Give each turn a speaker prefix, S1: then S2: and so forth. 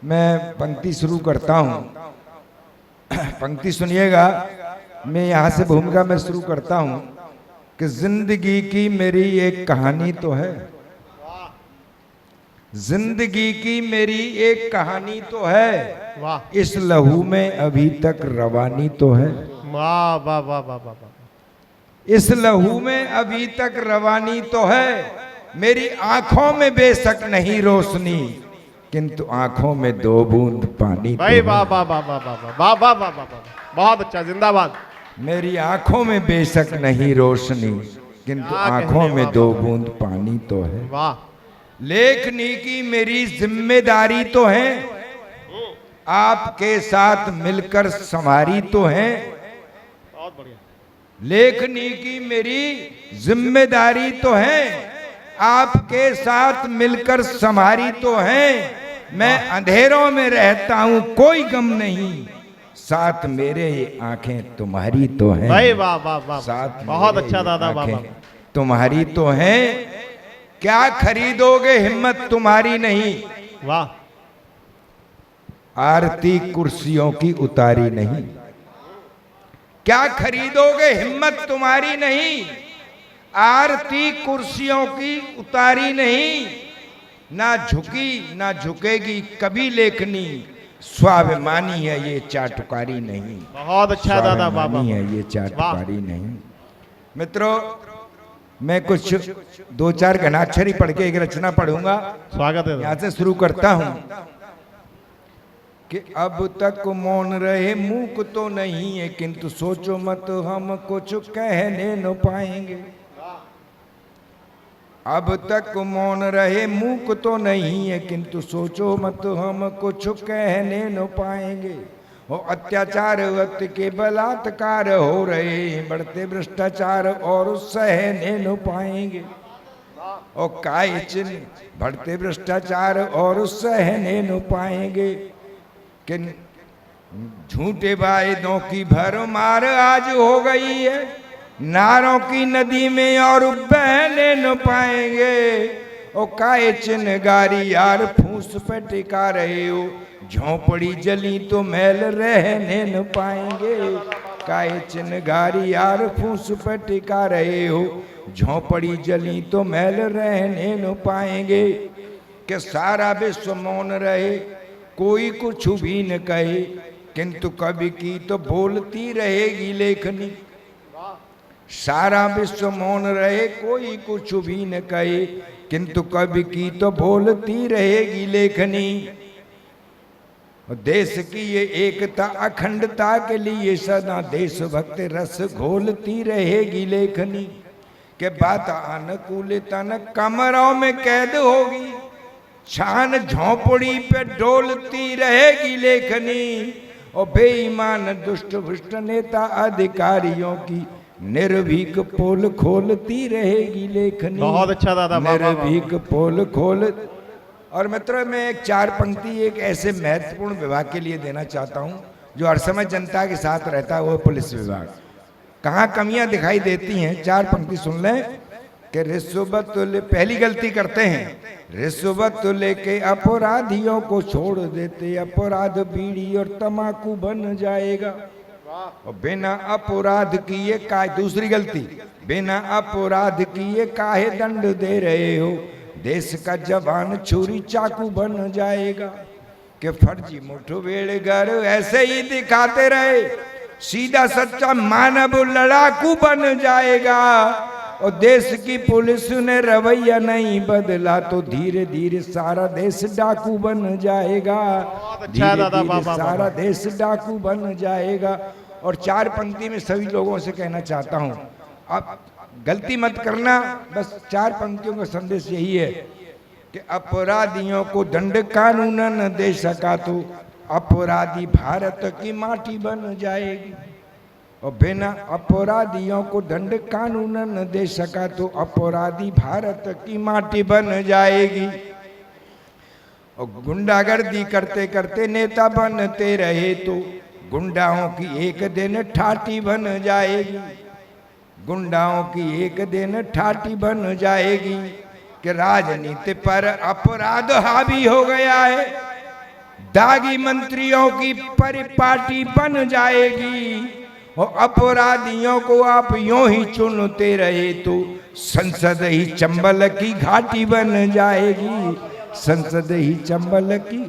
S1: मैं पंक्ति शुरू करता हूं। पंक्ति सुनिएगा। मैं यहां से भूमिका में शुरू करता हूं कि जिंदगी की मेरी एक कहानी तो है, जिंदगी की मेरी एक कहानी तो है,
S2: वाह
S1: इस लहू में अभी तक रवानी तो है।
S2: वाह वाह वाह वाह वाह वाह।
S1: इस लहू में अभी तक रवानी तो है। मेरी आंखों में बेशक नहीं रोशनी, किंतु आंखों में दो बूंद पानी तो
S2: भाई
S1: है।
S2: वाह वाह वाह वाह वाह वाह वाह वाह वाह वाह, बहुत अच्छा, जिंदाबाद।
S1: मेरी आंखों में बेशक नहीं रोशनी, किंतु
S2: क्या
S1: आंखों
S2: कहने,
S1: में
S2: वाह,
S1: दो
S2: वाह,
S1: बूंद पानी तो है।
S2: वाह
S1: लेखनी की मेरी जिम्मेदारी तो है, आपके साथ मिलकर संवारी तो है।
S2: बहुत बढ़िया।
S1: लेखनी की मेरी जिम्मेदारी तो है, आपके साथ मिलकर संवारी तो है। मैं अंधेरों में रहता हूं कोई गम नहीं, साथ मेरे ये आंखें तुम्हारी तो हैं।
S2: भाई वाह वाह वाह,
S1: साथ
S2: बहुत
S1: मेरे
S2: अच्छा
S1: ये
S2: दादा, वाह
S1: आंखें
S2: वाह।
S1: तुम्हारी तो हैं। क्या खरीदोगे हिम्मत तुम्हारी नहीं,
S2: वाह
S1: आरती कुर्सियों की उतारी नहीं। क्या खरीदोगे हिम्मत तुम्हारी नहीं, आरती कुर्सियों की उतारी नहीं। ना झुकी ना झुकेगी कभी लेखनी, स्वाभिमानी है ये चाटुकारी नहीं।
S2: बहुत अच्छा दादा, वाह वाह
S1: स्वाभिमानी है
S2: वाह।
S1: ये चाटुकारी नहीं। मित्रों, मैं कुछ दो चार घनाक्षरी पढ़ के एक रचना पढ़ूंगा।
S2: स्वागत है
S1: यहां
S2: दादा।
S1: से शुरू करता हूं कि अब तक मौन रहे मूक तो नहीं है, किंतु सोचो मत हम कुछ कहने न पाएंगे। अब तक मौन रहे मूक तो नहीं है, किंतु सोचो मत हम कुछ कहने न पाएंगे। वो अत्याचार वक्त के बलात्कार हो रहे हैं, बढ़ते भ्रष्टाचार और सहने न पाएंगे। और काय चिन्ह बढ़ते भ्रष्टाचार और सहने न पाएंगे। कि झूठे वायदों की भरमार आज हो गई है, नारों की नदी में और बहने न पाएंगे। ओ काय चिन्हगारी यार फूस पे टिका रहे हो, झोंपड़ी जली तो मैल रहने न पाएंगे। काय चिन्हगारी यार फूस पे टिका रहे हो, झोंपड़ी जली तो मैल रहने न पाएंगे। कि सारा विश्व मौन रहे कोई कुछ भी न कहे, किंतु कवि की तो बोलती रहेगी लेखनी। सारा विश्व मौन रहे कोई कुछ भी न कहे, किंतु कवि की तो बोलती रहेगी लेखनी। देश की ये एकता अखंडता के लिए सदा देशभक्त रस घोलती रहेगी लेखनी। के बात अनुकूलता न कमरों में कैद होगी, छान झोंपड़ी पे डोलती रहेगी लेखनी। और बेईमान दुष्ट भ्रष्ट नेता अधिकारियों की निर्भीक पोल खोलती रहेगी लेखनी।
S2: बहुत अच्छा दादा, वाह, वाह, वाह।
S1: निर्भीक पोल खोल। और मित्रों, मैं एक चार पंक्ति एक ऐसे महत्वपूर्ण विभाग के लिए देना चाहता हूं जो हर समय जनता के साथ रहता है, वो है पुलिस विभाग। कहाँ कमियां दिखाई देती हैं, चार पंक्ति सुन लें। कि रिश्वत पहली गलती करते हैं, रिश्वत लेके अपराधियों को छोड़ देते, अपराध बीड़ी और तमाकू बन जाएगा। और बिना अपराध किए काहे, दूसरी गलती, बिना अपराध किए काहे दंड दे रहे हो, देश का जवान छुरी चाकू बन जाएगा। कि फर्जी मुठभेड़गर ऐसे ही दिखाते रहे, सीधा सच्चा मानव लड़ाकू बन जाएगा। और देश की पुलिस ने रवैया नहीं बदला तो धीरे धीरे सारा देश डाकू बन जाएगा।
S2: अच्छा दादा, वाह, वाह, वाह,
S1: सारा
S2: वाह।
S1: देश डाकू बन जाएगा। और चार पंक्ति में सभी लोगों से कहना चाहता हूं, आप गलती मत करना। बस चार पंक्तियों का संदेश यही है कि अपराधियों को दंड कानून न दे सका तो अपराधी भारत की माटी बन जाएगी। और बिना अपराधियों को दंड कानून न दे सका तो अपराधी भारत की माटी बन जाएगी। और गुंडागर्दी करते करते नेता बनते रहे तो गुंडाओं की एक दिन ठाठी बन जाएगी। गुंडाओं की एक दिन ठाठी बन जाएगी। कि राजनीति पर अपराध हावी हो गया है, दागी मंत्रियों की परिपाटी बन जाएगी और अपराधियों को आप यूं ही चुनते रहे तो संसद ही चंबल की घाटी बन जाएगी। संसद ही चंबल की